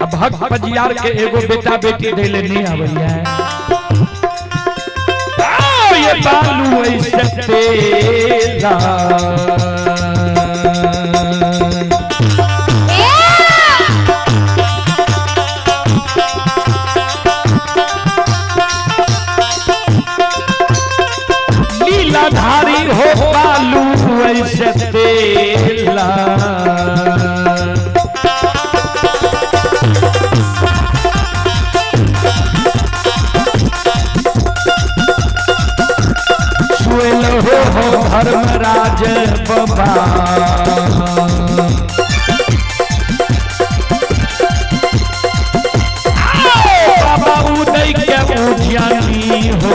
अब भक्त पजियार के एगो बेटा बेटी देले नहीं आवैया ये बालू ऐसे तेला लीलाधारी हो बालू ऐसे तेला हो धर्मराज बाबा बाबा उदय के उज्यानी हो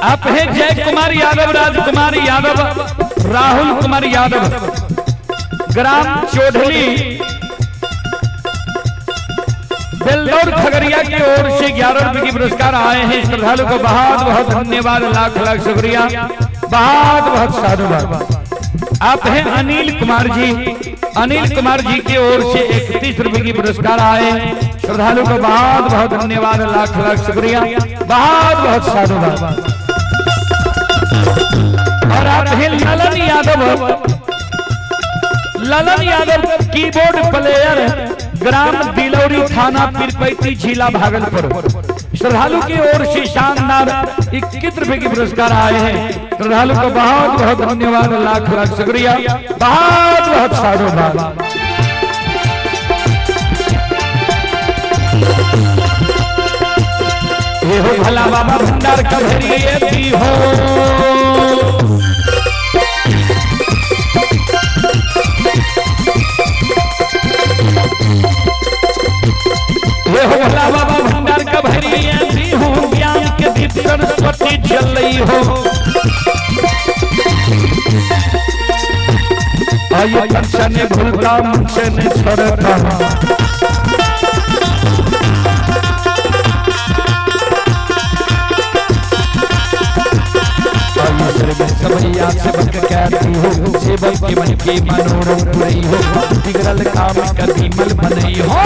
आप हैं जय कुमार यादव, राजकुमार यादव, राहुल कुमार यादव, ग्राम चौधरी, बेलदौर खगड़िया की ओर से 11 रुपए की पुरस्कार आए हैं। श्रद्धालु को बहुत बहुत धन्यवाद, लाख लाख शुक्रिया, बहुत बहुत साधुवाद। आप हैं अनिल कुमार जी, अनिल कुमार जी की ओर से 31 रुपए की पुरस्कार आए। श्रद्धालु को बहुत बहुत धन्यवाद, लाख लाख शुक्रिया, बहुत बहुत साधुवाद। और आप हैं ललन यादव, ललन यादव कीबोर्ड प्लेयर, ग्राम दिलौरी, थाना पीरपैती, जिला भागलपुर। श्रद्धालु की ओर से शानदार 21 रुपए की पुरस्कार आए हैं। श्रद्धालु को बहुत बहुत धन्यवाद, लाख लाख शुक्रिया, बहुत बहुत साधुवाद। ये हो भला बाबा भंडार का भी हो, ये हो भला बाबा भंडार का भी हो, ज्ञान के दीप सरस्वती जल रही हो। आइए पंचन भूलता मुझसे छोड़ता, सबैया से बन कहती हो, सेवक के मन की मनोरम पूरी हो, बिगड़ल काम कभी मल बनई हो।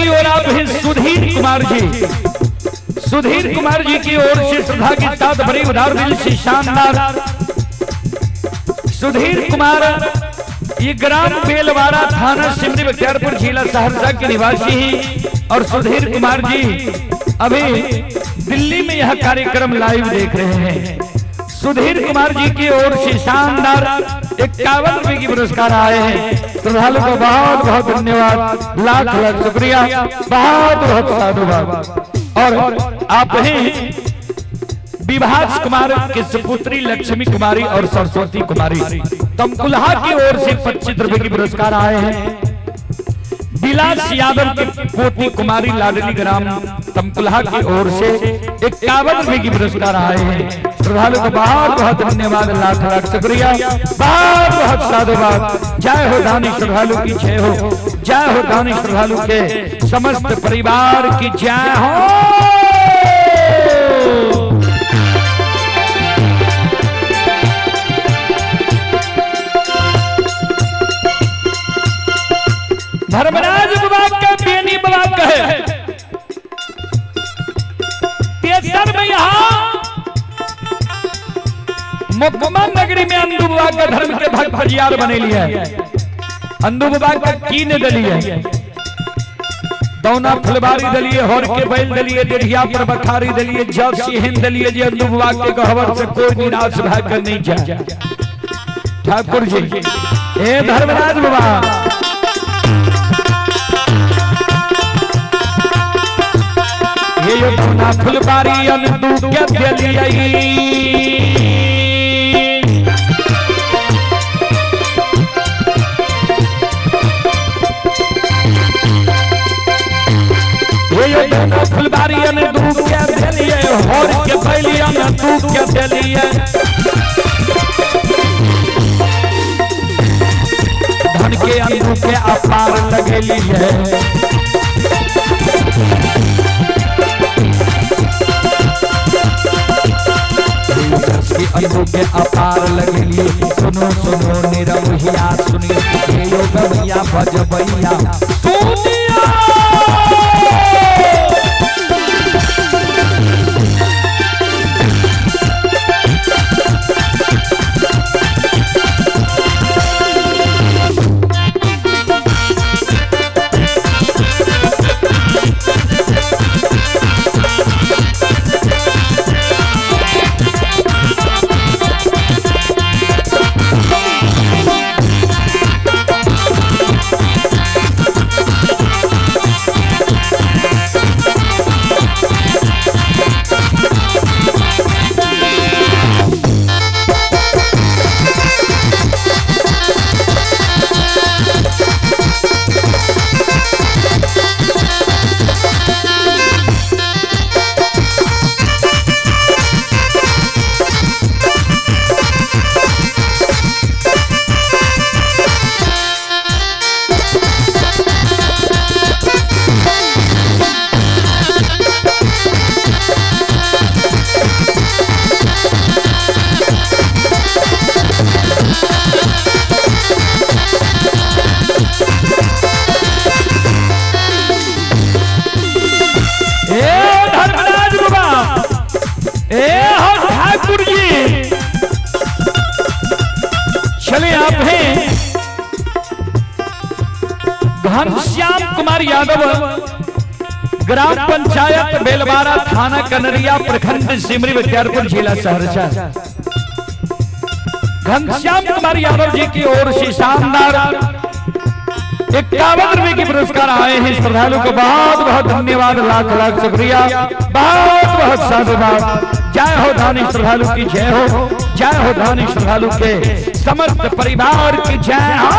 की ओर आप हैं सुधीर कुमार जी। सुधीर कुमार जी की ओर से श्रद्धा के साथ बड़ी उदार दिल से शानदार सुधीर कुमार ये ग्राम बेलवाड़ा थाना सिमरी बख्तियारपुर जिला सहरसा के निवासी हैं और सुधीर कुमार जी अभी दिल्ली में यह कार्यक्रम लाइव देख रहे हैं। सुधीर कुमार जी की ओर से शानदार 51 रुपए की पुरस्कार आए हैं। श्रद्धालु को बहुत बहुत धन्यवाद, लाख लाख शुक्रिया, बहुत बहुत साधुवाद। और आप हैं विभास कुमार के सुपुत्री लक्ष्मी कुमारी और सरस्वती कुमारी तमकुल्हा की ओर से 25 रुपए की पुरस्कार आए हैं। विलास यादव की पोती कुमारी लाडली ग्राम तमकुल्हा की ओर से 51 रुपए की पुरस्कार आए हैं। श्रद्धालु को बहुत बहुत धन्यवाद, लाख लाख शुक्रिया, बहुत बहुत साधुवाद। जय हो दानी श्रद्धालु की जय हो, जय हो दानी श्रद्धालु के समस्त परिवार की जय हो। धर्मराज बाबा के बेनी बाबा कहे तेसर में यहाँ मुकम्मल नगरी में अंधु बाबा का धर्म के भक्त फरियार बने लिया है। अंधु बाबा का कीन दलिए दौना फुलबारी दलिए होर के बैल दलिए डेढ़िया पर बखारी दलिए जब सिहन दलिए जी अंधु बाबा के गहवर से कोई निराश भाग नहीं जाए। ठाकुर जी ए धर्मराज बाबा ये दौना फुलबारी अंधु के दलिए फुलबारी अंधु के दलिए होर के बैली अंधु के दलिए धन के अंधु के अपार लगेली है। अंधु के अपार लगेली सुनो सुनो निरमहिया सुनिए ये योग भैया भज भैया सुनिया घनश्याम कुमार यादव ग्राम पंचायत बेलवाड़ा थाना कनरिया प्रखंड सिमरी बख्तियारपुर जिला सहरसा। घनश्याम कुमार यादव जी की ओर से शानदार 51 रुपए की पुरस्कार आए हैं। श्रद्धालु को बहुत बहुत धन्यवाद, लाख लाख शुक्रिया, बहुत बहुत साधुवाद। जय हो धानी श्रद्धालु की जय हो, जय हो धानी श्रद्धालु के समस्त परिवार की जय हो।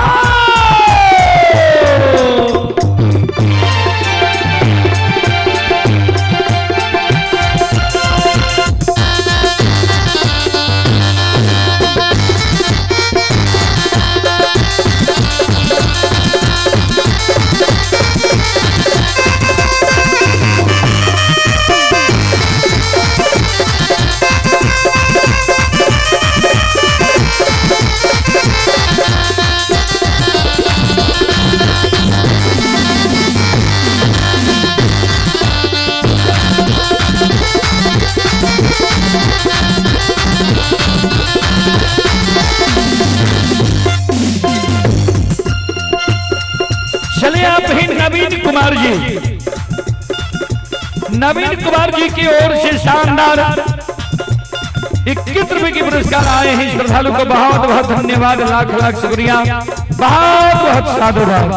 कुमार जी, नवीन कुमार जी की ओर से शानदार 21 रुपए की पुरस्कार आए हैं। श्रद्धालु को बहुत बहुत धन्यवाद, लाख लाख शुक्रिया, बहुत बहुत साधुवाद।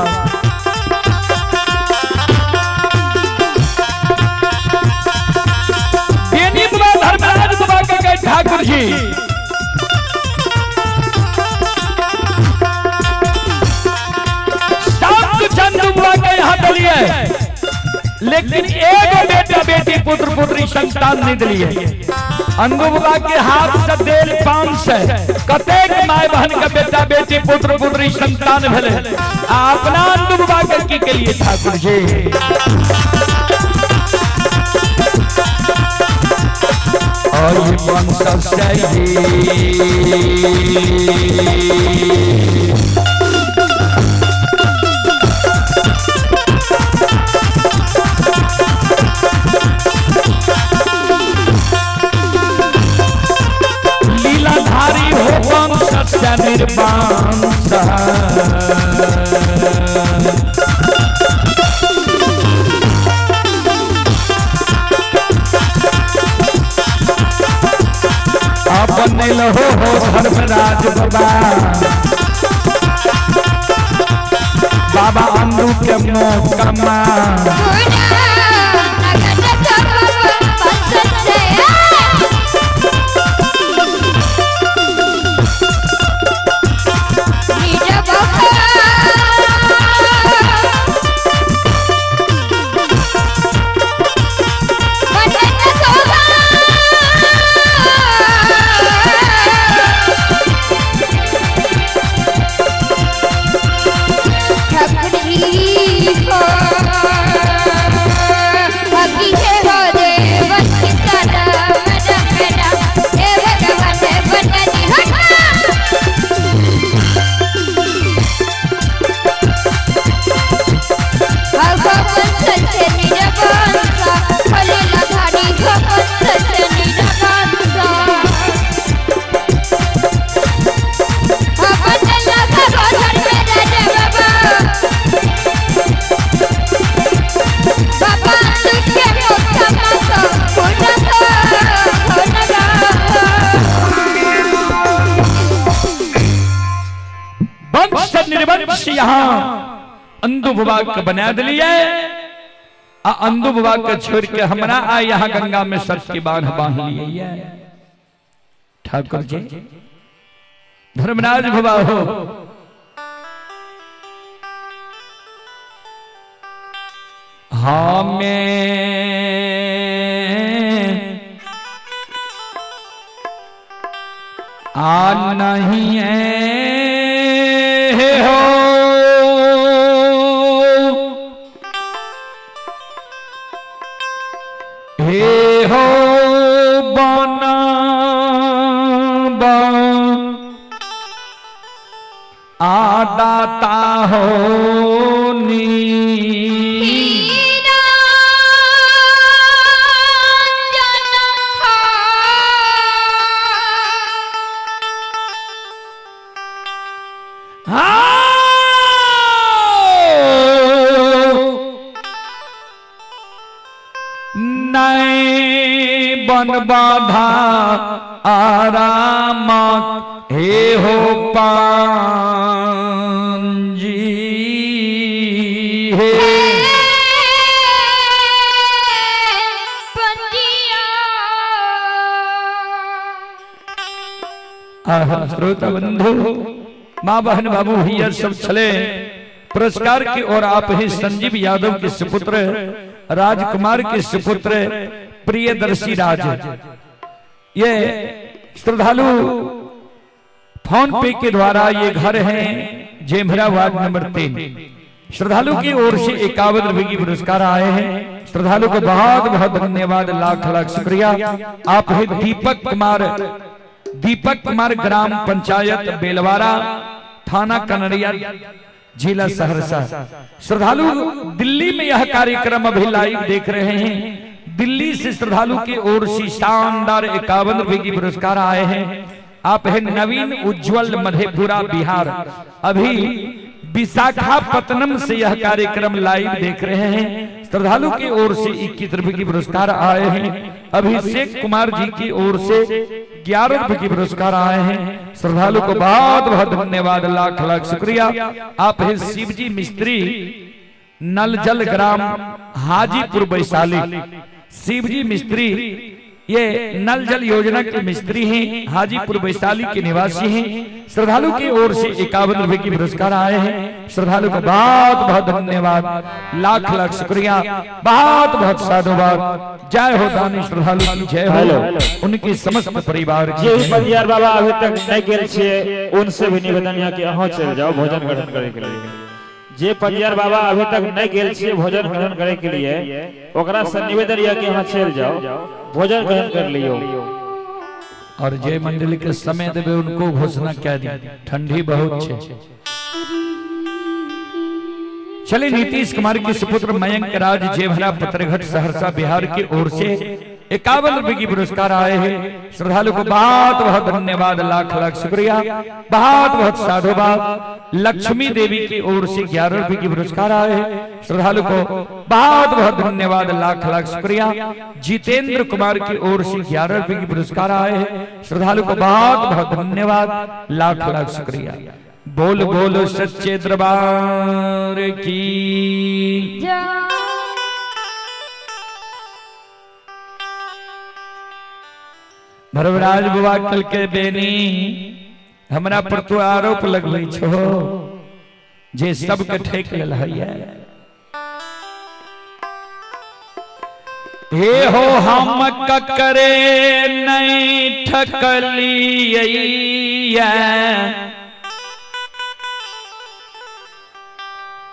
धर्मराज बाबा के ठाकुर जी, चंदू बुआ के यहाँ दलिए, लेकिन एक बेटा बेटी पुत्र पुत्री संतान नहीं दिलिए। अंदू बुआ के हाथ से देल 500 कतेक माय बहन का बेटा बेटी पुत्र पुत्री संतान भेले, अपना अंदू बुआ के लिए ठाकुर जी। और ये वंश लीलाधारी हो वंश निर्वांश, अपने लहो हो धर्मराज बाबा, बाबा अंदू के मोकमा। यहाँ अंधु विभाग का बना दिलिए, अंधु विभाग का छोड़ के हमरा आ यहाँ गंगा में सच की बांध बांध लिए ठाकुर जी। धर्मराज बाबा हो, हमें आ नहीं है हो हे हो बना आदाता हो नी बन बाधा आराम हे हो पांजी हे श्रोता बंधु, माँ बहन बाबू भैया सब चले पुरस्कार की ओर। आप ही संजीव यादव के सुपुत्र, राजकुमार के सुपुत्र प्रियदर्शी राज, ये श्रद्धालु फोन पे के द्वारा ये घर है जेमरा वार्ड नंबर 3। श्रद्धालु की ओर से 51 रुपए की पुरस्कार आए हैं। श्रद्धालु को बहुत बहुत धन्यवाद, लाख लाख शुक्रिया। आप है दीपक कुमार ग्राम पंचायत बेलवारा, थाना कनरिया, जिला सहरसा। श्रद्धालु दिल्ली में यह कार्यक्रम अभी लाइव देख रहे हैं। दिल्ली से श्रद्धालु की ओर से शानदार 51 रुपए की पुरस्कार आए हैं। आप है नवीन उज्जवल, मधेपुरा बिहार। अभी विशाखापत्तनम से यह कार्यक्रम लाइव देख रहे हैं। श्रद्धालु की ओर से 21 रुपए की पुरस्कार आए हैं। अभिषेक कुमार जी की ओर से 11 रुपए की पुरस्कार आए हैं। श्रद्धालु को बहुत बहुत धन्यवाद, लाख लाख शुक्रिया। आप है शिवजी मिस्त्री, नल जल ग्राम हाजीपुर वैशाली। शिवजी मिस्त्री ये नल जल योजना के मिस्त्री हैं, हाजीपुर वैशाली के निवासी हैं। श्रद्धालु की ओर से 51 रुपए की पुरस्कार आए हैं। श्रद्धालु का बहुत बहुत धन्यवाद, लाख लाख शुक्रिया, बहुत बहुत साधुवाद। जय हो दानी श्रद्धालु की जय हो, उनके समस्त परिवार की। जे पंजियार बाबा अभी तक नहीं गेल छे, उनसे भी निवेदन है कि अहाँ चल जाओ भोजन ग्रहण करे के लिए। जे पंजियार बाबा अभी तक नहीं गेल छे भोजन ग्रहण करे के लिए, ओकरा से निवेदन है कि अहाँ चल जाओ भोजन ग्रहण कर लियो। और जय मंडली के समय देवे उनको घोषणा क्या दी, ठंडी बहुत छे। चले नीतीश कुमार के सुपुत्र मयंक राज जेभरा पत्रघट सहरसा बिहार की ओर से 51 रुपए की पुरस्कार आए हैं। श्रद्धालु को बहुत बहुत धन्यवाद, लाख लाख शुक्रिया, बहुत बहुत साधुवाद। लक्ष्मी देवी की ओर से 11 रुपए की पुरस्कार आए हैं। श्रद्धालु को बहुत बहुत धन्यवाद, लाख लाख शुक्रिया। जितेंद्र कुमार की ओर से 11 रुपए की पुरस्कार आए हैं। श्रद्धालु को बहुत बहुत धन्यवाद, लाख लाख शुक्रिया। बोल बोलो सच्चे दरबार की। भरवराज बुआ कल के बेनी हमरा पर तो आरोप लगलै छो जे सबके ठेक लेल है। हे हो हम ककरे नहीं ठकलिए,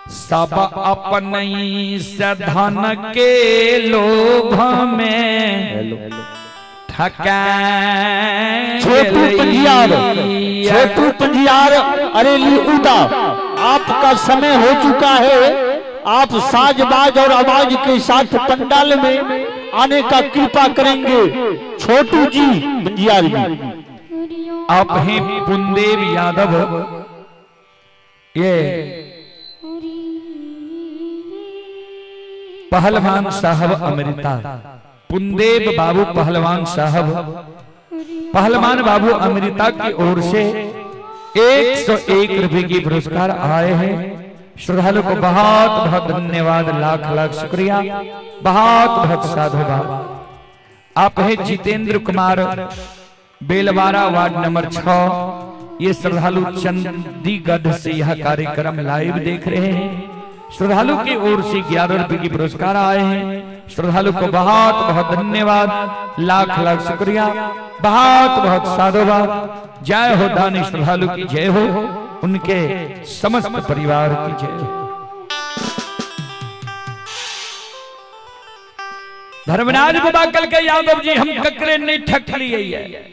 सब अपने से धन के लोभ में छोटू पंजियार अरेली उदा, आपका समय हो चुका है। आप साजबाज और आवाज के साथ पंडाल में आने का कृपा करेंगे। छोटू जी पंजियार जी। आप हैं पुनदेव यादव, ये पहलवान साहब अमृता, पुनदेव बाबू पहलवान साहब, पहलवान बाबू अमृता की ओर से 101 रुपए की पुरस्कार आए हैं। श्रद्धालु को बहुत बहुत धन्यवाद, लाख लाख शुक्रिया, बहुत बहुत साधुवाद। आप हैं जितेंद्र कुमार, बेलवारा वार्ड नंबर 6। ये श्रद्धालु चंडीगढ़ से यह कार्यक्रम लाइव देख रहे हैं। श्रद्धालु की ओर से 11 रुपए की पुरस्कार आए हैं। श्रद्धालु को बहुत बहुत धन्यवाद, लाख लाख शुक्रिया, बहुत बहुत साधुवाद। जय हो दानी श्रद्धालु की जय हो, उनके समस्त परिवार की जय हो। धर्मराज बाबा कल के यादव जी हम ककरे नहीं ठक लिए।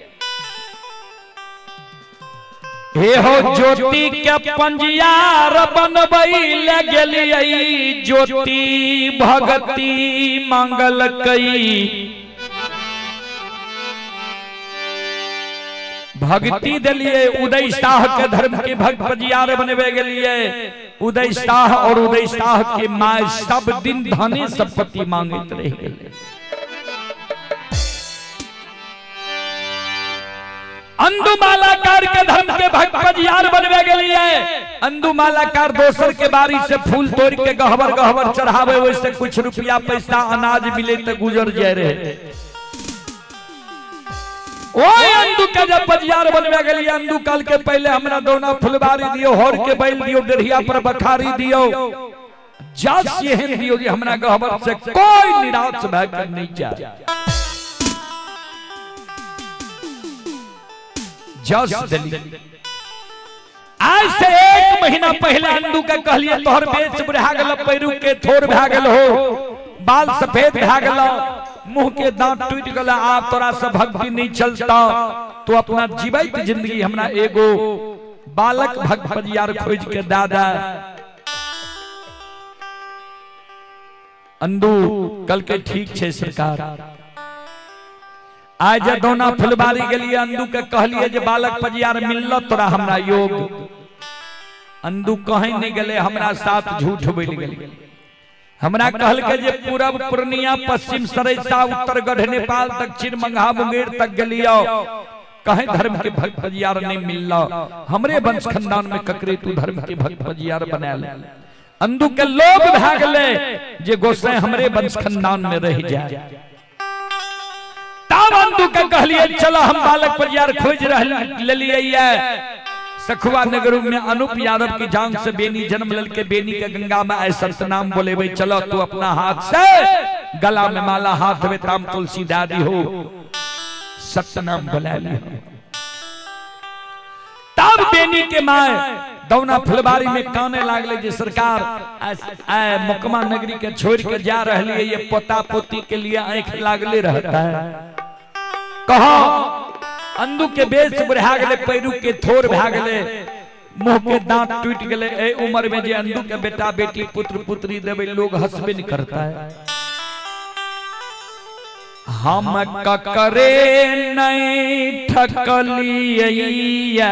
हे हो ज्योति के पंजियार बनबैले गेलियै, ज्योति भगति मंगल कई। भक्ति दिलिए उदय शाह के धर्म के भक्त पंजियार बनबे गेलिए। उदय शाह और उदय शाह के माय सब दिन धने संपत्ति मांगत रह गेले। अंदुमालाकार के धर्म के भक्त पंजियार बनबे गेलिए। अंदुमालाकार दोसर के बारी से फूल तोड़ के गहवर गहवर चढ़ावे, वैसे कुछ रुपया पैसा अनाज मिले तो गुजर जाए रहे। ओए अंदु के जब पंजियार बनबे गेलिए, अंदु काल के पहले हमरा दोना फुलबारी दियो, होर के बैल दियो, डेढ़िया पर बखारी दियो, जस एहन दियो जे हमरा गहवर से कोई निराश भय कर नहीं जाए। जस आज से 1 महीना पहले अंदू का कहलिए तोहर बेच बुढ़ा गेल, पैरू के थोर भा गेल हो, बाल सफेद भा गेल, मुंह के दांत टूट गेल, आप तोरा से भक्ति नहीं चलता, तो अपना जीवित जिंदगी हमरा एगो बालक भक्त पंजियार खोज के दादा। अंदू कल के ठीक छे सरकार। आज दोना फुलबारी के लिए अंदू के कहलिए जे बालक पंजियार मिलल तोरा हमरा योग। अंदू कहीं नहीं गले, हमरा साथ झूठ बोल गए। हमरा कहल के जे पूरब पूर्णिया, पश्चिम सरैसा, उत्तर गढ़ नेपाल, दक्षिण मंगहा मुंगेर तक गलियो, कहे धर्म के भक्त पजियार नहीं मिलला। हमरे वंश खानदान में ककरे तू धर्म के भक्त पजियार बना ले। अंदू के लोग भाग ले जे गोसाई हमरे वंश खानदान में रह जाए। तब अंदू के कहलिए चलो हम बालक पजियार खोज ले लिए। सखुआ नगर में अनूप यादव की जान से बेनी जन्म लल के बेनी के गंगा में ऐसा नाम बोले भाई चलो तू अपना हाथ से गला में माला, हाथ में ताम तुलसी दादी हो, सत्य नाम बुला लिया। तब बेनी के माए दौना फुलबारी में काने लागले जे सरकार मुकमा नगरी के छोड़ के जा रही है, ये पोता पोती के लिए आंख लागले रहता है। कहो अंदू के बेस बुढ़ा गले, पैरू के थोर भा गले, मुंह के दांत टूट गले। ए उम्र में जे अंदू के बेटा बेटी पुत्र पुत्री देवे लोग हंसबे नहीं करता है। हम ककरे नहीं ठकलिया,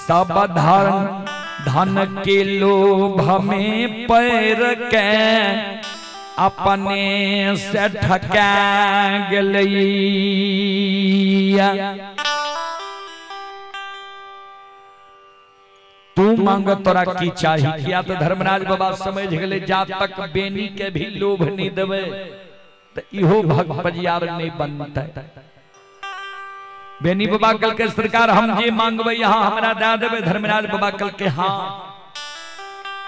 सब धन के लोभ में पैर के अपने से ठका गलैया। तू मांग तोरा की चाहिए, किया तो धर्मराज बाबा समझ गए जा तक बेनी के भी लोभ नहीं देवे तो इहो भक्त पजियार नहीं बनता। बेनी बाबा कल के सरकार हम जे मांगबे यहाँ हमरा दे देवे। धर्मराज बाबा कल के हाँ।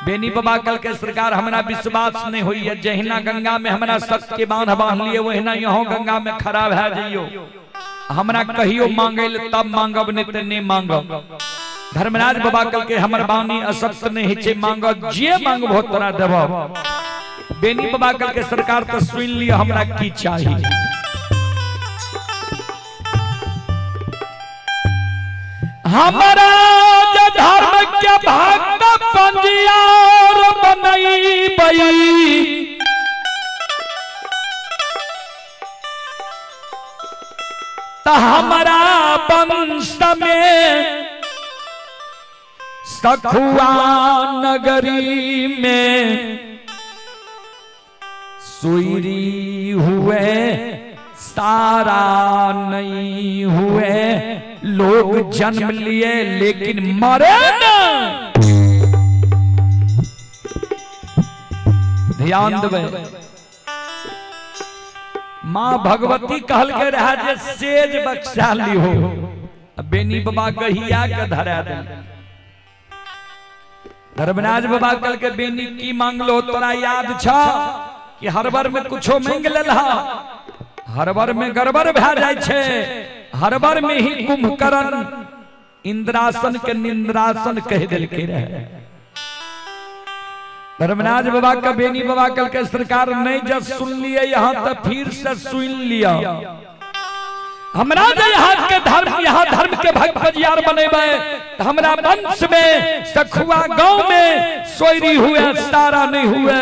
बेनी बाबा कल के सरकार हमरा विश्वास नहीं हुई है। जहिना गंगा में हमरा सत्य के बांध बांध लिए, वहिना यहाँ गंगा में खड़ा भै जाइयो। हमरा कहियो मांगे तब मांगब, नहीं तो नहीं मांगब। धर्मराज बाबा कल के हमर बानी असत्य नहीं छे, मांगब जे मांगबो तोरा देबो। बेनी बाबा कल के सरकार तो सुन लियो हमरा की चाहिए। हमारा धर्म के भक्त पंजियार बनई बई, तो हमारा वंश में सखुआ नगरी में सुईरी हुए सारा नहीं हुए। लोग जन्म लिए लेकिन मरे न। ध्यान देवे, माँ भगवती कहल के रहा जे सेज बख्शाली हो। बेनी बाबा गहिया के धरा दे। धर्मराज बाबा कल के बेनी की मांगलो तोरा याद छ कि हर बार में कुछो मांग लेला, हर बार में गड़बड़ भै जाय छे। हर बार में ही कुंभकर्ण इंद्रासन के निंद्रासन कह दिल के रहे। धर्मराज बाबा का बेनी बाबा कल के सरकार नहीं जब सुन लिए यहाँ तक फिर से सुन लिया। हमरा यहाँ के धर्म, यहाँ धर्म के भक्त पजियार बनेबे। हमरा वंश में सखुआ गांव में सोयरी हुए सारा नहीं हुए।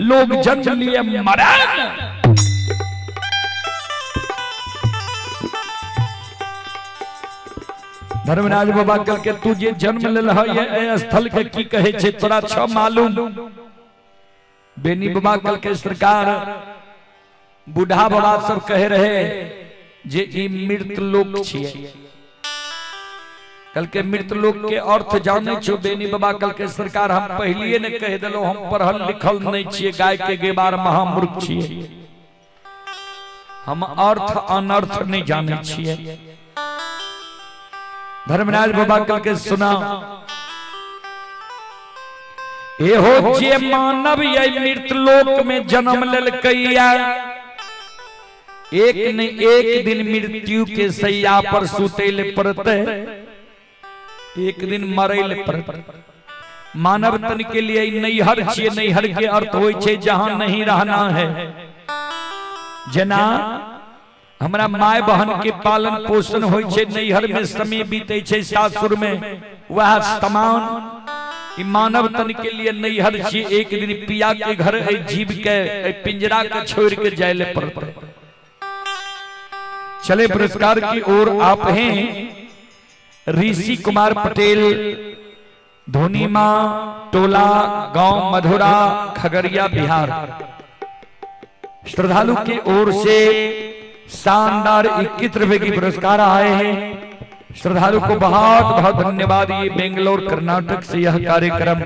लोग जन्म लिए मरे। धर्मराज बाबा कल के तू जे जन्म लेल है स्थल के की कहे छे तोरा छ मालूम। बेनी बाबा कल के सरकार बूढ़ा बाबा सब कहे रहे जे ई मृत लोक छिए। कल के मृत लोक के अर्थ जाने छो बेनी बाबा कल के सरकार हम पहलिए ने कह देलो हम पढ़ल लिखल नहीं छिए, गाय के गेबार महामूर्ख छिए। हम अर्थ अनर्थ नहीं जाने छिए। धर्मराज बाबा कल के सुना, एहो जे मानव ये मृत लोक में जन्म ललकैया, एक न एक दिन मृत्यु के सैया पर सुतैल पड़ते, एक दिन मरैल पड़ते। मानव तन के लिए नैहर छिए। नैहर के अर्थ होय छे जहां नहीं रहना है। जना हमरा माय बहन के पालन पोषण होय छे, नैहर में समय बीते छे, सासुर में वह समान मानव तन के लिए नैहर छे। एक दिन पिया के घर जीव के पिंजरा के छोड़ के जायले पड़ते। चले पुरस्कार की ओर आप हैं। ऋषि कुमार पटेल, धोनीमा टोला, गांव मधुरा, खगड़िया, बिहार। श्रद्धालु की ओर से शानदार 21 रुपए की पुरस्कार आए हैं। श्रद्धालु को बहुत बहुत धन्यवाद। ये बेंगलोर कर्नाटक से यह कार्यक्रम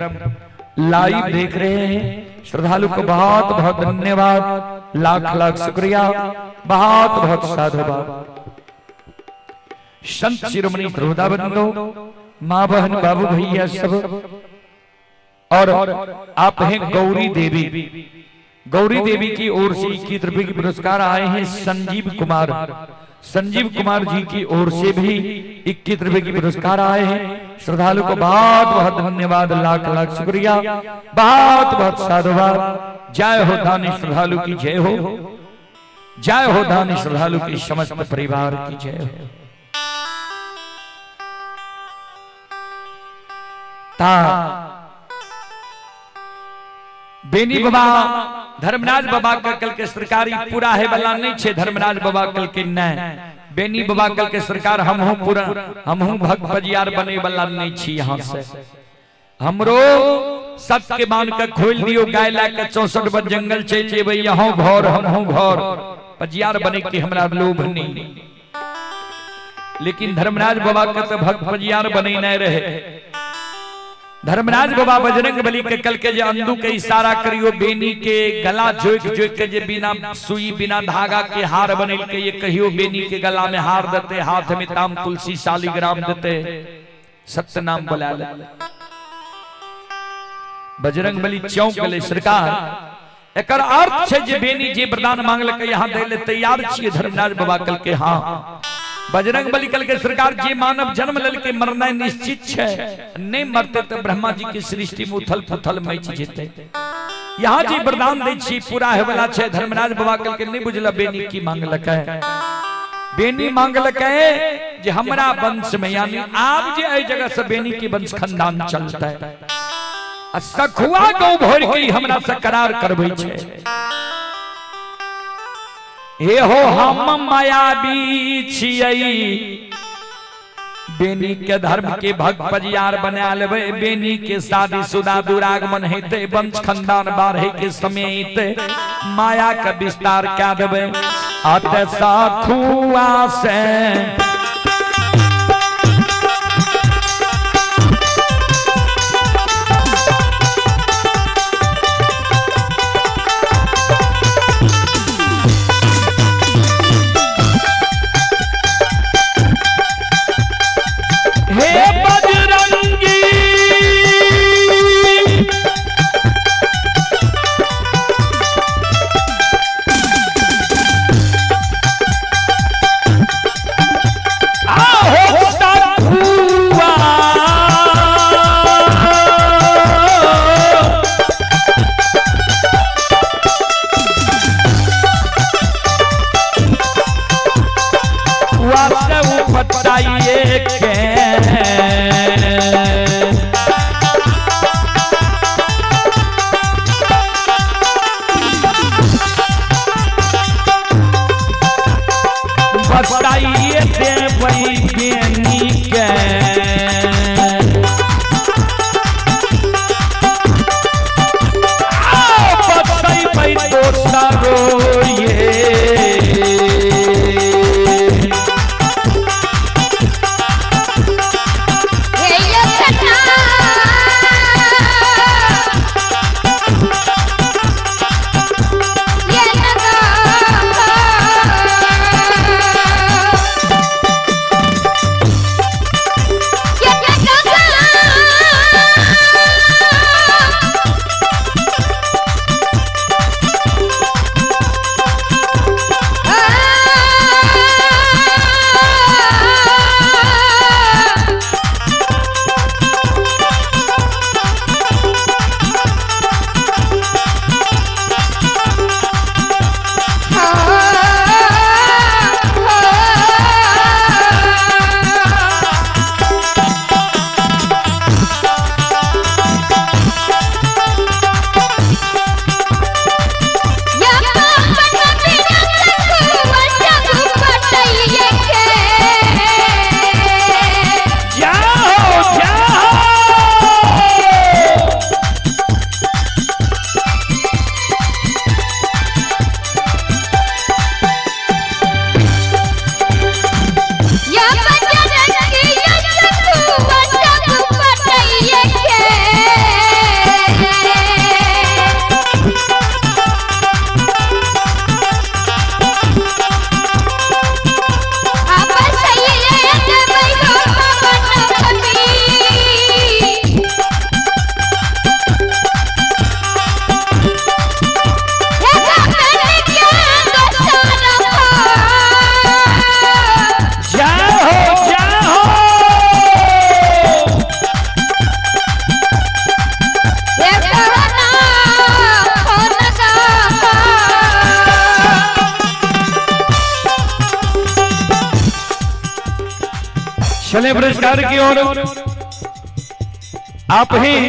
लाइव देख रहे हैं। श्रद्धालु को बहुत बहुत धन्यवाद, लाख लाख शुक्रिया, बहुत बहुत साधुवाद। संत शिरोमणि श्रोता बंधु, माँ बहन बाबू भैया सब, और आप हैं गौरी देवी। गौरी देवी की ओर से 21 रुपए की पुरस्कार आए हैं। संजीव कुमार, संजीव कुमार जी की ओर से भी 21 रुपए की पुरस्कार आए हैं। श्रद्धालु को बहुत बहुत धन्यवाद, लाख लाख शुक्रिया, बहुत बहुत साधुवाद। जय हो दानी श्रद्धालु की जय हो, जय हो दानी श्रद्धालु की समस्त परिवार की जय हो। बेनी बाबा धर्मराज बाबा का कल के सरकारी पूरा है बला नहीं छे। धर्मराज बाबा कल के न बेनी बाबा कल के सरकार हम हूं पूरा, हम हूं भक्त बजियार बने वाला नहीं छी। यहाँ से हमरो सत्य के मान का खोल दियो, गाय ला के 64 बज जंगल चल जेबे। यहाँ घर हम हूं घर, बजियार बने के हमरा लोभ नहीं। लेकिन धर्मराज बाबा का तो भक्त बजियार बने न रहे। धर्मराज बाबा बजरंग बली के कल के जे अंधु के इशारा करियो, बेनी के गला जोक जोक के जे बिना सुई बिना धागा के हार बनेल के ये कहियो बेनी के गला में हार देते, हाथ में ताम तुलसी शालिग्राम देते, सत्य नाम बुला ले। बजरंग बली चौंक गले, सरकार एकर अर्थ छे जे बेनी जे वरदान मांगल के यहाँ दे ले तैयार छिए। धर्मराज बाबा कल के हाँ बजरंग बली कल के सरकार जे मानव जन्म लेल के मरना निश्चित छे, नहीं मरते तो ब्रह्मा जी की सृष्टि में उथल पुथल मच जेते। यहाँ जी वरदान दे छी पूरा है वाला छे। धर्मराज बाबा कल के नहीं बुझला बेनी की मांगल के, बेनी मांगल के जे हमरा वंश में, यानी आप जे एई जगह से बेनी की वंश खानदान चलता है, सखुआ गौ भर के हमरा से करार करबै छे। हे हो हम मायावी छियै, बेनी के धर्म के भक्त बजियार बना लेबै। बेनी के शादी शुदा दुरागमन हेते, वंश खानदान बाढ़े के समय हेते, माया का विस्तार क्या देबै। आते सखुआ से चले पुरस्कार की ओर। आप हैं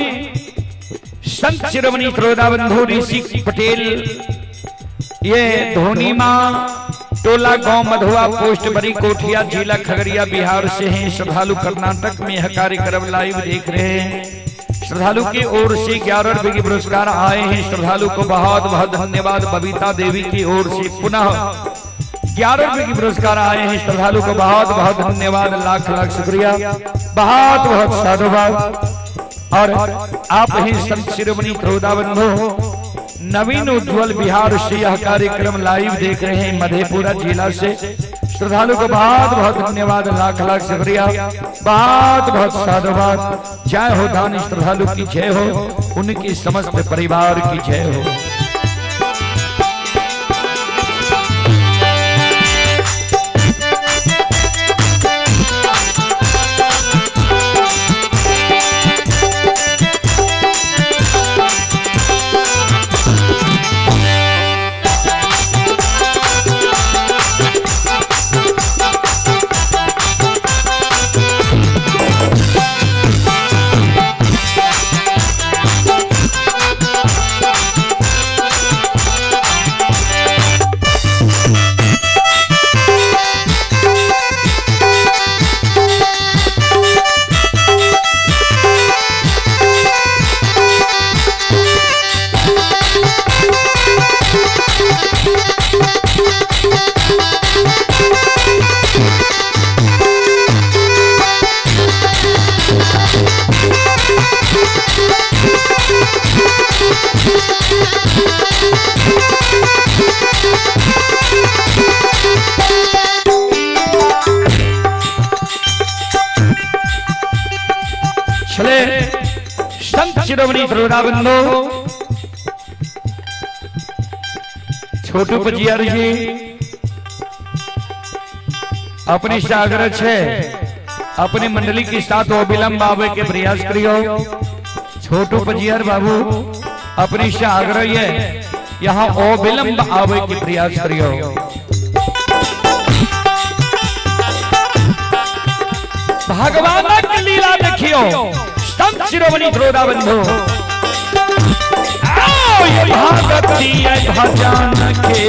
संत शिरोमणि त्रोदा बंधु ऋषि पटेल, ये धोनी मां टोला गांव मधुआ पोस्ट बड़ी कोठिया जिला खगड़िया बिहार से हैं। श्रद्धालु कर्नाटक में यह कार्यक्रम लाइव देख रहे हैं। श्रद्धालु की ओर से 11 रुपए के पुरस्कार आए हैं। श्रद्धालु को बहुत बहुत धन्यवाद। बबीता देवी की ओर से पुनः 11 रुपए की पुरस्कार आए हैं। श्रद्धालु को बहुत बहुत धन्यवाद, लाख लाख शुक्रिया, बहुत बहुत साधुवाद। और आप हैं संत शिरोमणि त्रोदा बंधु नवीन उज्ज्वल बिहार से यह कार्यक्रम लाइव देख रहे हैं, मधेपुरा जिला से। श्रद्धालु को बहुत बहुत धन्यवाद, लाख लाख शुक्रिया, बहुत बहुत साधुवाद। जय हो दानी श्रद्धालु की जय हो, उनकी समस्त परिवार की जय हो। संत शिरोमणि त्रोदा बंधु छोटू पजियार जी अपनी सागर छे अपनी मंडली के साथ अविलंब आवे के प्रयास करियो। छोटू पजियार बाबू अपनी सागर ये यहाँ अविलंब आवे के प्रयास करियो। भगवान की लीला देखियो संत शिरोमणि त्रोदा बंधु। आओ ये भगती है भजन के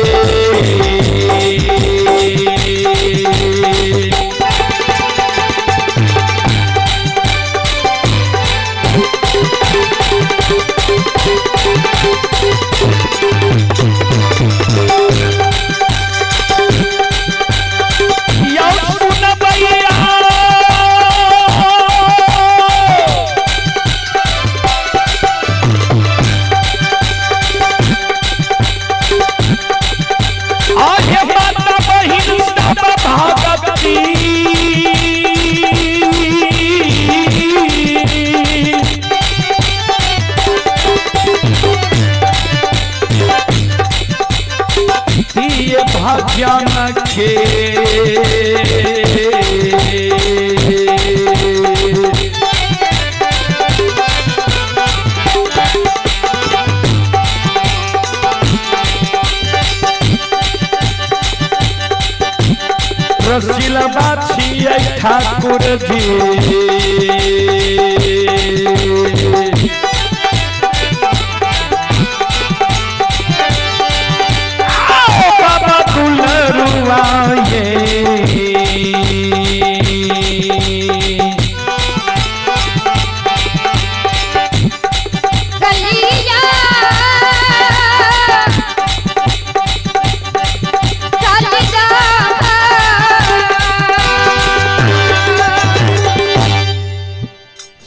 भजन के रसीला बाछी ठाकुर जी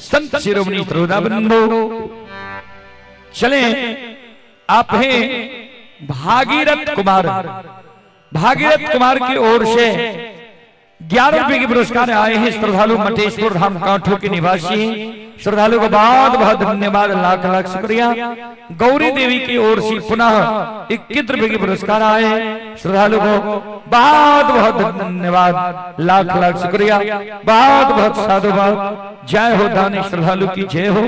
संत शिरोमणि त्रोदा बंधु। चले आप हैं भागीरथ कुमार। भागीरथ कुमार की ओर से 11 रुपए के पुरस्कार आए हैं। श्रद्धालु मटेश्वर धाम कांठों के निवासी। श्रद्धालु को बहुत बहुत धन्यवाद, लाख लाख शुक्रिया। गौरी देवी की ओर से पुनः 21 रुपए के पुरस्कार आए। श्रद्धालु को बहुत बहुत धन्यवाद, लाख लाख शुक्रिया, बहुत बहुत साधुवाद। जय हो दानी श्रद्धालु की जय हो,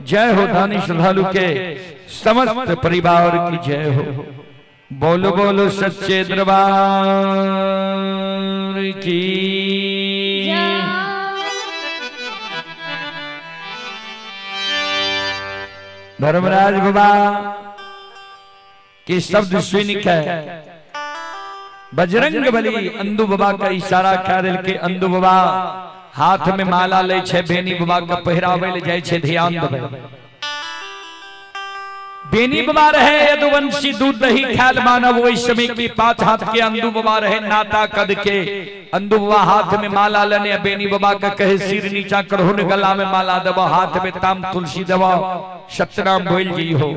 जय हो दानी श्रद्धालु के समस्त परिवार की जय हो। बोलो बोलो सच्चे दरबार की धर्मराज बाबा के शब्द सुनिक है बजरंग बली अंदू बाबा का इशारा कर के अंदू बाबा हाथ में माला ले छे बेनी बाबा का पहरावे ले जाय छे ध्यान देबे बेनी बाबा रहे यदुवंशी दूध दही ख्याल मानव वही समय की 5 हाथ के अंदू बाबा रहे नाता कद के अंदू बाबा हाथ में माला लेने बेनी बाबा का कहे सिर नीचा करहो ने गला में माला दबा हाथ में ताम तुलसी दबा सतनाम बोल जी हो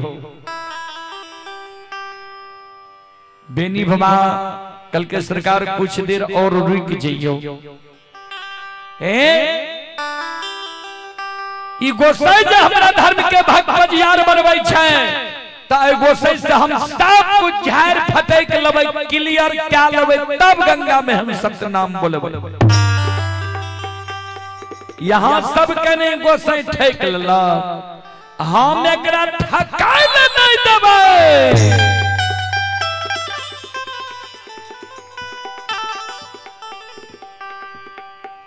बेनी बाबा कल के सरकार कुछ देर और रुक जाइयो ई गोसाई जे हमरा धर्म के भक्त बजियार बनबै छै त ए गोसाई से हम सब कुछ झाड़ फटक लेबै क्लियर क्या लेबै तब गंगा में हम सत्य नाम बोलबै यहां सब कने गोसाई ठेक लेला हम एकरा ठकाय ले नहीं देबै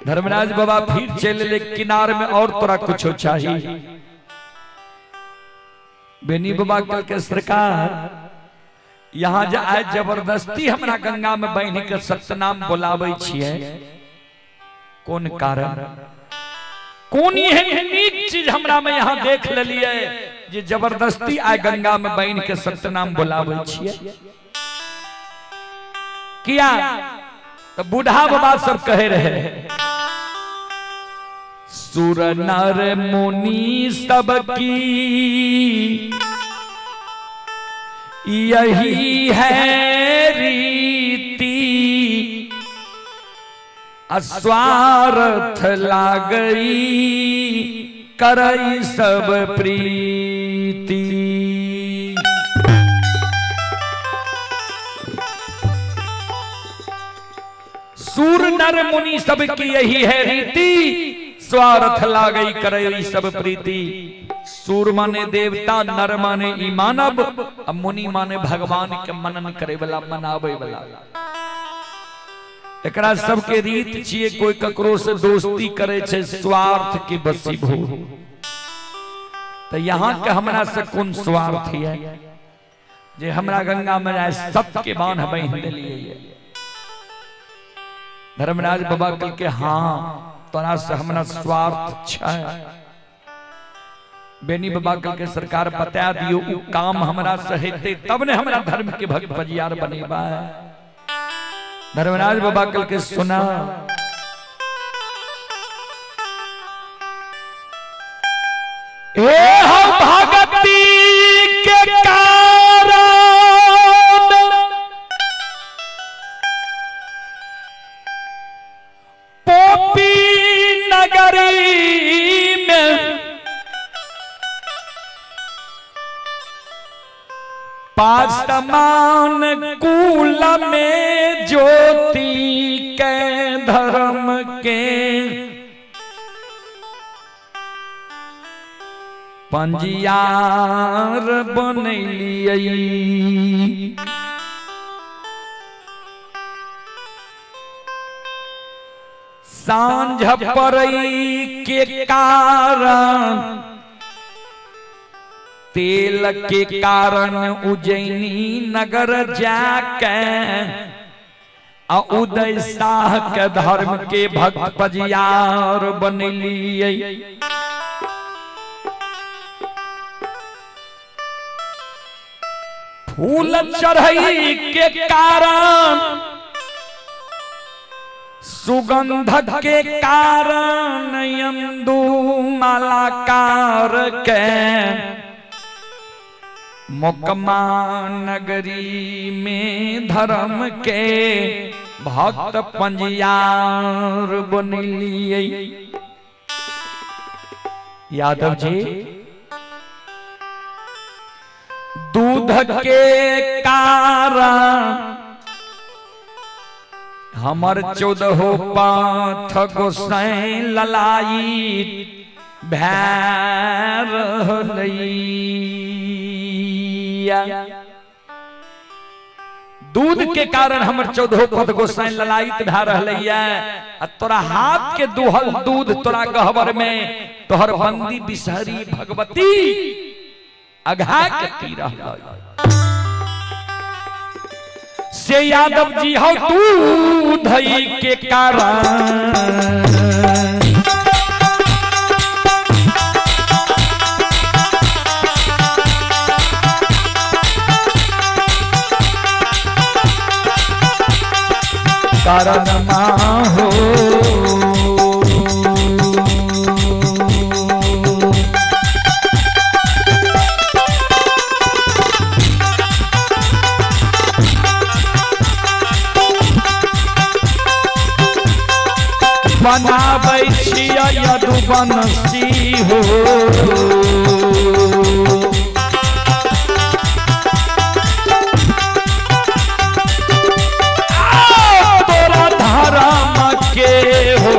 धर्मराज बाबा फिर चले ले किनार में और तोरा कुछ चाहिए बेनी बाबा कल के सरकार यहाँ जे आए जबरदस्ती हमरा गंगा में बहन के सत्यनाम बोलावे छिए कौन कारण कौन एहन नीक चीज हमरा में यहाँ देख लेलिए जे जबरदस्ती आए गंगा में बहन के सत्यनाम बोलावे छिए किया तो बूढ़ा बाबा सब कहे रहे सुर नर मुनि सबकी यही है रीति अस्वार्थ लागई करई सब प्रीति सूर नर मुनि सबकी यही है रीति स्वार्थ लागई करे सब प्रीति सूर माने देवता नर माने ई मानव और मुनि माने भगवान के मनन करे वाला मनावे वाला एकरा सबके रीत छिए कोई ककरो से दोस्ती करे छे स्वार्थ के बसीभू तो यहाँ के हमरा से कौन स्वार्थ है जे हमरा गंगा में जाए सबके बांध बांध देलिए धर्मराज बाबा कल के हाँ तोरा से हमरा स्वार्थ छै बेनी बाबा कल के सरकार बता दियो उ काम हमरा से हेते तब ने हमरा धर्म के भक्त बजियार बनेबा धर्मराज बाबा कल के सुना ए हम भक्ति के कारण पोपी नगरी में पासमान कुल में ज्योति के धर्म के पंजियार बनलियै सांझ परई के कारण तेल के कारण उज्जैनी नगर जाके उदय शाह के धर्म के भक्त बजियार बनलियै फूल चढ़ई के कारण सुगंध के कारण इंदु मालाकार के मुकमा नगरी में धर्म के भक्त पंजियार बनलियै यादव जी दूध के कारण हमर 14 पाथ गोसाई ललाई भैर दूध के कारण हमर 14 पद गोसाई ललायित भै रहलैया तोरा हाथ के दुहल दूध तोरा गहबर में तोहर बंदी बिसहरी भगवती अघा के पी रहा से यादव जी हो तू धई के कारण कारण ना हो बनाबै छिया यदुवंशी हो तोरा धर्म के हो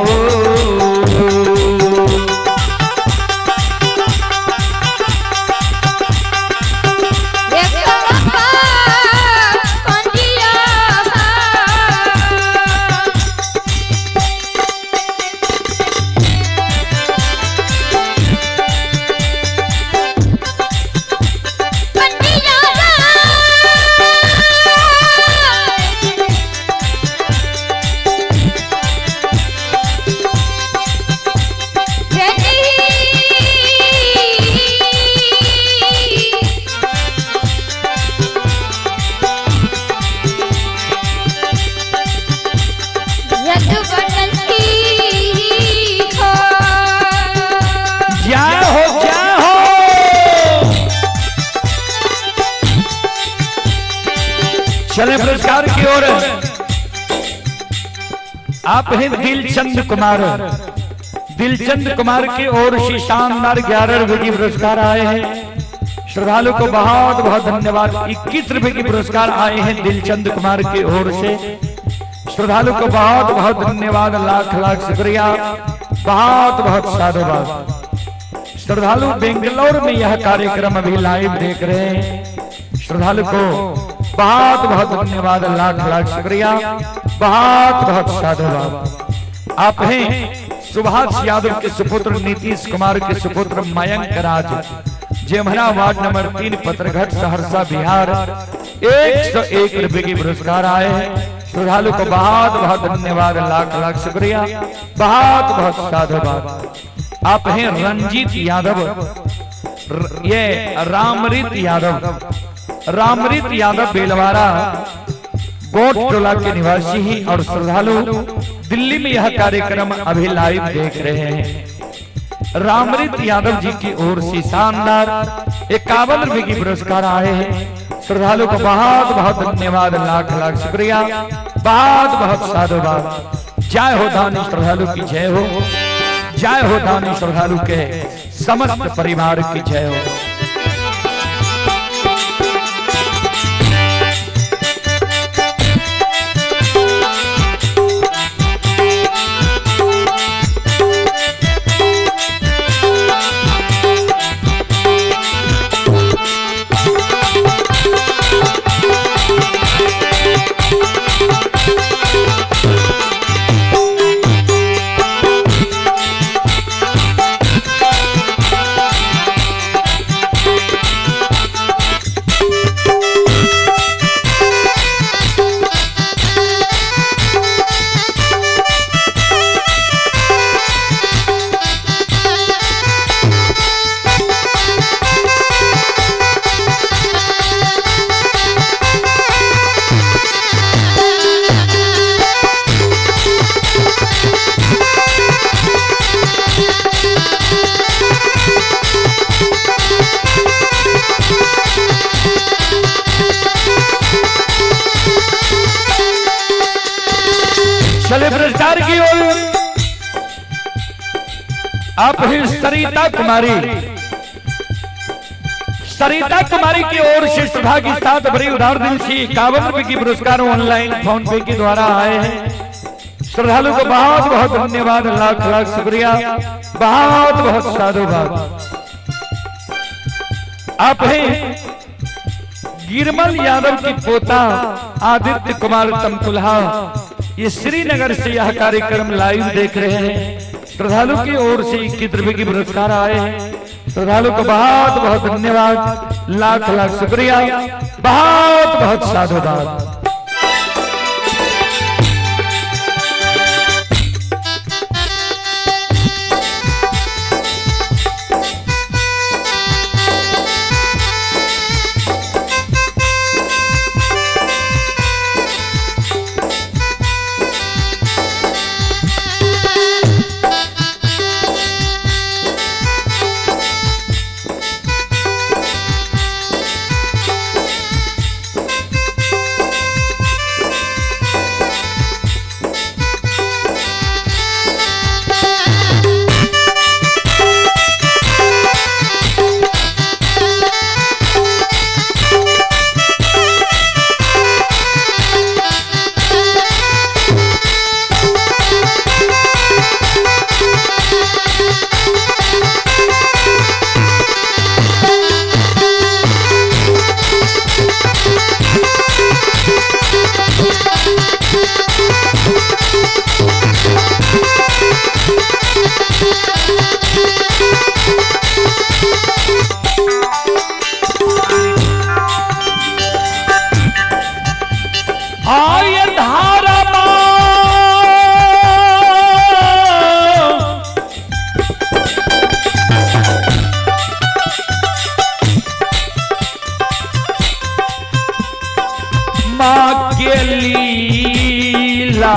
चले पुरस्कार की ओर। आप हैं दिलचंद कुमार। दिलचंद कुमार की ओर से शानदार 11 रुपए की पुरस्कार आए हैं। श्रद्धालु को बहुत बहुत धन्यवाद। 21 रुपए की पुरस्कार आए हैं दिलचंद कुमार की ओर से। श्रद्धालु को बहुत बहुत धन्यवाद, लाख लाख शुक्रिया, बहुत बहुत साधुवाद। श्रद्धालु बेंगलोर में यह कार्यक्रम अभी लाइव देख रहे हैं। श्रद्धालु को बहुत बहुत धन्यवाद, लाख लाख शुक्रिया, बहुत बहुत साधुवाद। आप हैं सुभाष यादव के सुपुत्र नीतीश कुमार के सुपुत्र मयंक राज, जेमहरा वार्ड नंबर 3 पत्रघट सहरसा बिहार। 101 रुपए की पुरस्कार आए हैं। श्रद्धालु को बहुत बहुत धन्यवाद, लाख लाख शुक्रिया, बहुत बहुत साधुवाद। आप हैं रंजीत यादव, ये रामरीत यादव, रामरीत यादव बेलवारा गोट टोला के निवासी ही और श्रद्धालु दिल्ली में यह कार्यक्रम अभी लाइव देख रहे हैं। रामरीत यादव जी की ओर से शानदार 51 रुपए की पुरस्कार आए हैं। श्रद्धालु को बहुत बहुत धन्यवाद, लाख लाख शुक्रिया, बहुत बहुत साधुवाद। जय हो दानी श्रद्धालु की जय हो, जय हो दानी श्रद्धालु के समस्त परिवार की जय हो। चले पुरस्कार की ओर। आप हैं सरिता कुमारी, सरिता कुमारी की ओर से श्रद्धा की साथ बड़ी उधार दिल से 51 रुपए की पुरस्कार ऑनलाइन फोन पे के द्वारा आए हैं। श्रद्धालु को बहुत बहुत धन्यवाद, लाख लाख शुक्रिया, बहुत बहुत साधुवाद। आप हैं गिरमल यादव की पोता आदित्य कुमार तमकुल्हा, ये श्रीनगर से यह कार्यक्रम लाइव देख रहे हैं। श्रद्धालु की ओर से 21 रुपए की पुरस्कार आए हैं। श्रद्धालु को बहुत बहुत धन्यवाद, लाख लाख शुक्रिया, बहुत बहुत साधुवाद। माँ के लीला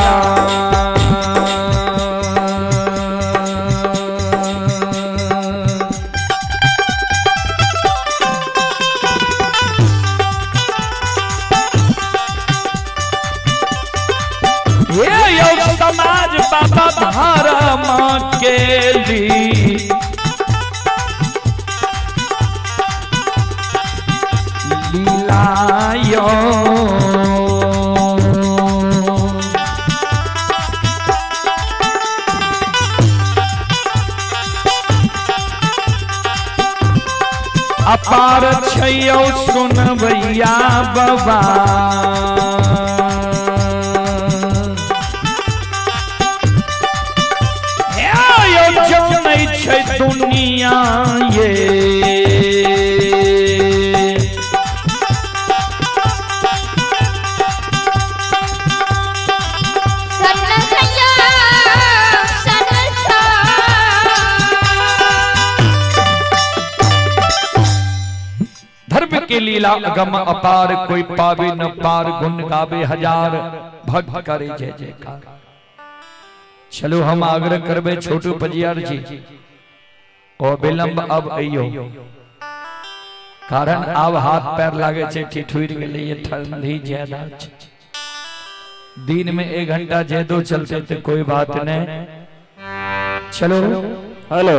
ये समाज बाबा धारा माँ के ली लीलायो अपार छयो सुन भैया बाबा जो नहीं छै दुनिया ये धर्म के लीला अगम अपार, कोई पावे न पार, गुण गावे हजार, भक्त करे जय जयकार। चलो हम आग्रह करबे छोटू पजियार जी और विलंब अब अइयो, कारण अब हाथ पैर लागे छे ठिठुर गेले, ये ठंडी ज्यादा छे। दिन में 1 घंटा जे दो चलते तो कोई बात नहीं। चलो हेलो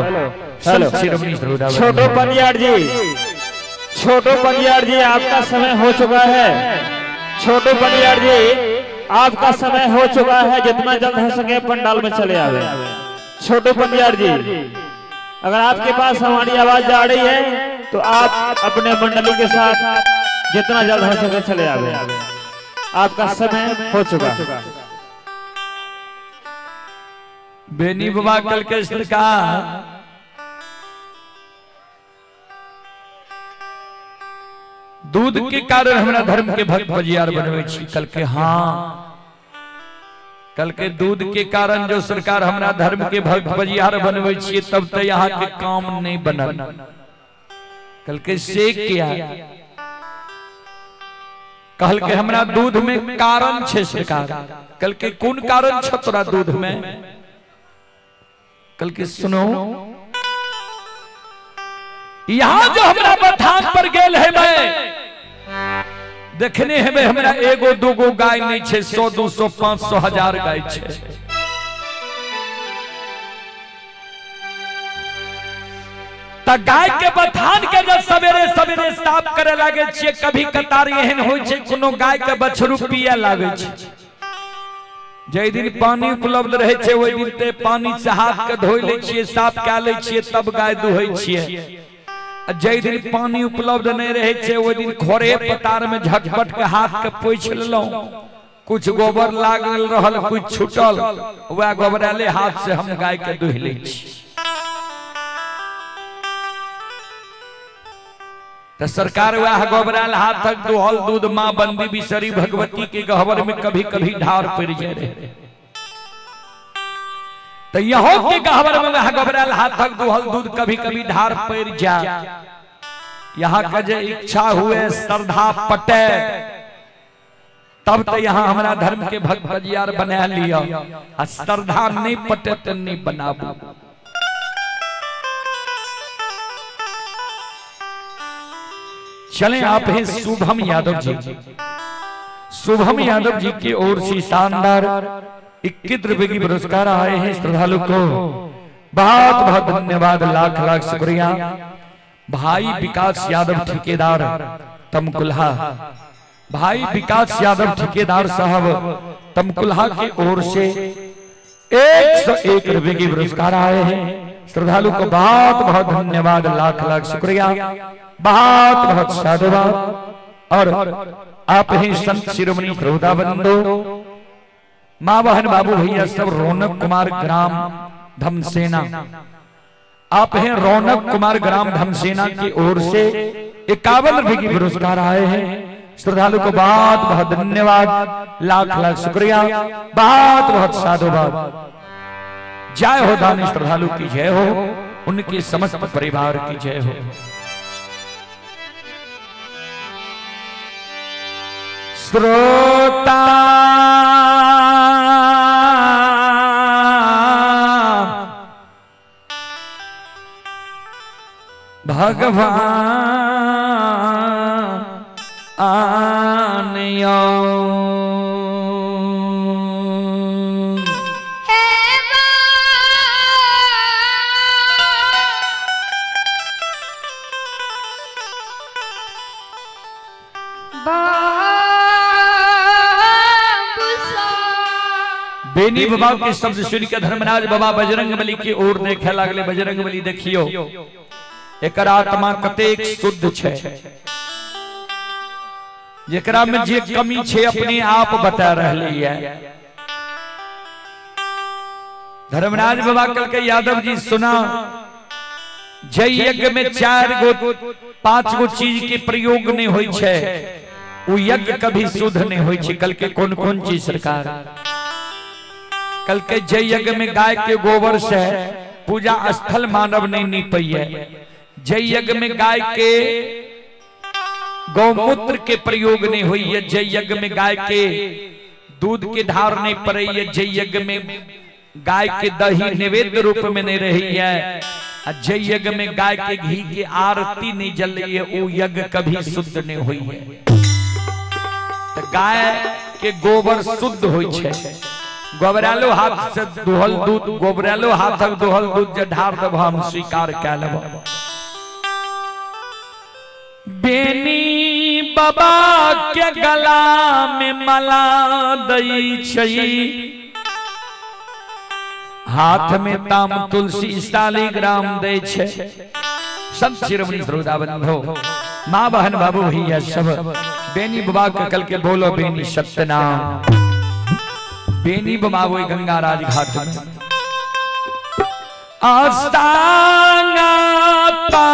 हेलो छोटू पजियार जी, छोटू पजियार जी आपका समय हो चुका है। छोटू पजियार जी आपका समय हो चुका है, जितना जल्द हो सके पंडाल में चले आवे। छोटू पजियार जी अगर आपके पास हमारी आवाज जा रही है तो आप अपने मंडली के साथ जितना जल्द हो सके चले आवे, आपका समय हो चुका है। बेनी बाबा कल के सरकार दूध के कारण हमरा धर्म के भक्त पजियार बनवे छी। कल के हाँ, कल के दूध के कारण जो सरकार हमरा धर्म के भक्त पजियार बनवे छी, तब तो यहाँ के काम नहीं बनल। कल के से क्या कहल के हमरा दूध में कारण छे सरकार। कल के कौन कारण छ तोरा दूध में? कल के सुनो, यहाँ जो हमरा बथान पर गेल है मैं देखने है हमरा एगो दूगो गाय नहीं छे, 100 200 500 1000 गाय छे। त गाय के बथान के जब सवेरे सवेरे साफ करे लागे छे, कभी कतार एहन होय छे कोनो गाय के बछरू पिए लागे छे। जै दिन पानी उपलब्ध रहे छे ओइ दिन ते पानी से हाथ के धोइ ले छिए, साफ क ले छिए, तब गाय दुहै छिए। जै दिन पानी उपलब्ध नहीं रहे छे ओइ दिन खोरे पतार में झटपट के हाथ के पोछ लेलौ, कुछ गोबर लागल रहल कुछ छूटल, वह गोबराले हाथ से हम गाय के दुह ले छी। तो सरकार वह गोबराल हाथ तक दोहल दूध माँ बंदी बिसरी भगवती के गहवर में कभी कभी ढार पड़ जाए रहे। तो यहो के गहवर में वह गोबराल हाथ तक दोहल दूध कभी कभी ढार पड़ जा। यहाँ का जो इच्छा हुए श्रद्धा पटे तब तो यहाँ हमारा धर्म के भक्त बजियार बना लिया। श्रद्धा नहीं पटे तो नहीं बनाबू। चलें आप हैं शुभम यादव जी। शुभम यादव जी की ओर से शानदार 21 रुपए की पुरस्कार आए हैं श्रद्धालु को। बहुत बहुत धन्यवाद, लाख लाख शुक्रिया। भाई विकास यादव ठेकेदार तमकुल्हा, भाई विकास यादव ठेकेदार साहब तमकुल्हा की ओर से 101 रुपए की पुरस्कार आए हैं श्रद्धालु को। बहुत बहुत धन्यवाद, लाख लाख शुक्रिया, बहुत बहुत साधुवाद। और आप हैं संत शिरोमणि श्रोता बंधु, माँ बहन बाबू भैया सब रौनक कुमार ग्राम धमसेना। आप हैं रौनक कुमार ग्राम धमसेना की ओर से 51 रुपए की पुरस्कार आए हैं श्रद्धालु को। बहुत बहुत धन्यवाद, लाख लाख शुक्रिया, बहुत बहुत साधुवाद। जय हो दानी श्रद्धालु की जय हो, उनके समस्त परिवार की जय हो। श्रोता भगवान आनयो बेनी बाबा के शब्द सुन के धर्मराज बाबा बजरंग बली की ओर देखे लागले। बजरंग बली देखियो एकर आत्मा कतेक शुद्ध छे, जेकरा में जे कमी छे अपने आप बता रहली है। धर्मराज बाबा कल के यादव जी सुना, जय यज्ञ में 4 गो 5 गो चीज के प्रयोग नहीं होई छे, वो यज्ञ कभी शुद्ध नहीं होई छे। कल के कौन कौन चीज सरकार? कल के जय यज्ञ में गाय के गोबर से पूजा स्थल मानव नहीं नीपइए। जय यज्ञ में गाय के गौमूत्र के प्रयोग नहीं हुई है। जय यज्ञ में गाय के दूध के धार नहीं पड़ी है। जय यज्ञ में गाय के दही नैवेद्य रूप में नहीं रही है। जय यज्ञ में गाय के घी की आरती नहीं जल रही है, वो यज्ञ कभी शुद्ध नहीं हुई है। तो गाय के गोबर शुद्ध हुई छे। गोबरालो हाथ से दुहल दूध, गोबरालो हाथक दुहल दूध जे ढार देब हम स्वीकार कए लेब। बेनी बाबा के गला में माला दई छई, हाथ में ताम तुलसी शालिग्राम दे छे। संत शिरोमणि श्रोता बंधु, माँ बहन बाबू भैया सब बेनी बाबा के कल के बोलो बेनी सत्यनाम। बेनी बाबा वो गंगा राज घाट में आस्ताना पा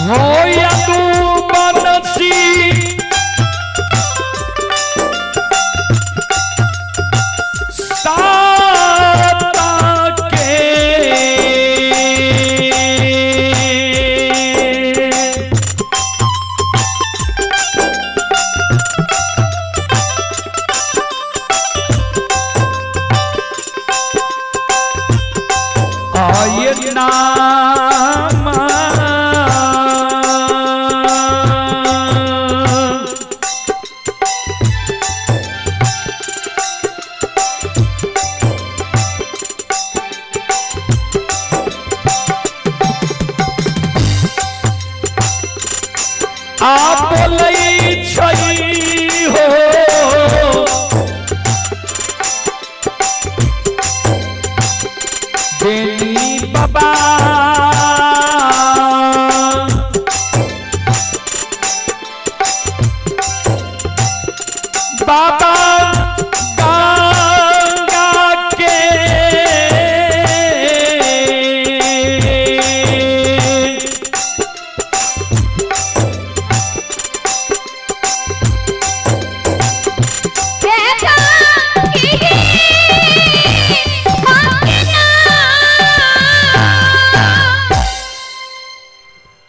हो या तू बनसी साता के बाबा गंगा के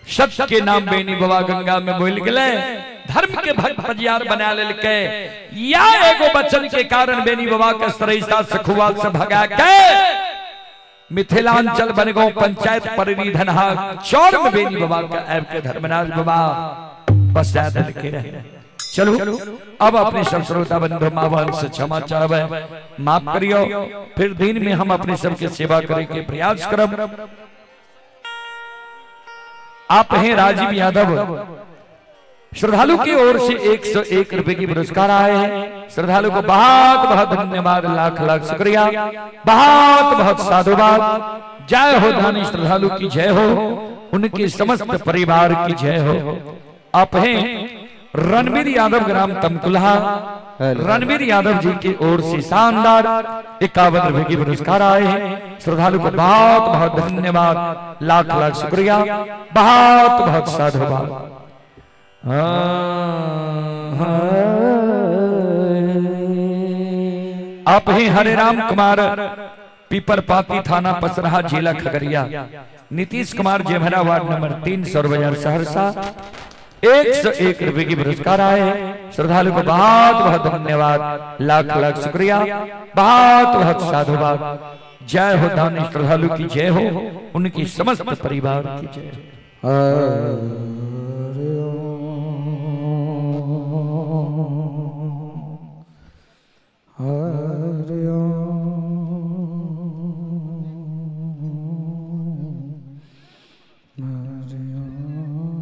सत्य के नाम बेनी बाबा गंगा में बोल गए, धर्म के भक्त पजियार बना लेके या एगो बचन के कारण बेनी बाबा के सरैसा सखुआ से भगा के मिथिलांचल बन गो पंचायत परिधि धनहा चौर में बेनी बाबा का ऐब के धर्मनाथ बाबा बस के रहे। चलो अब अपने सब श्रोता बंधु मावन से क्षमा चाहबे, माफ करियो, फिर दिन में हम अपने सबके सेवा करे के प्रयास करब। आप हैं राजीव यादव, श्रद्धालु की ओर से 101 रुपए की पुरस्कार आए हैं। श्रद्धालु को बहुत बहुत धन्यवाद, लाख लाख शुक्रिया, बहुत बहुत साधुवाद। जय हो दानी श्रद्धालु की जय हो, उनके समस्त परिवार की जय हो। आप हैं रणवीर यादव ग्राम तमकुल्हा, रणवीर यादव जी की ओर से शानदार 51 रुपए की पुरस्कार आए हैं। श्रद्धालु को बहुत बहुत धन्यवाद, लाख लाख शुक्रिया, बहुत बहुत साधुवाद। आप हैं हरे राम कुमार, पीपरपाती थाना पसराहा जिला खगड़िया। नीतीश कुमार जेमहरा वार्ड नंबर 3 सौरबाजार सहरसा, 101 रुपए की पुरस्कार आए हैं। श्रद्धालु को बहुत बहुत धन्यवाद, लाख लाख शुक्रिया, बहुत बहुत साधुवाद। जय हो दानी श्रद्धालु की जय हो, उनकी समस्त परिवार की जय हो।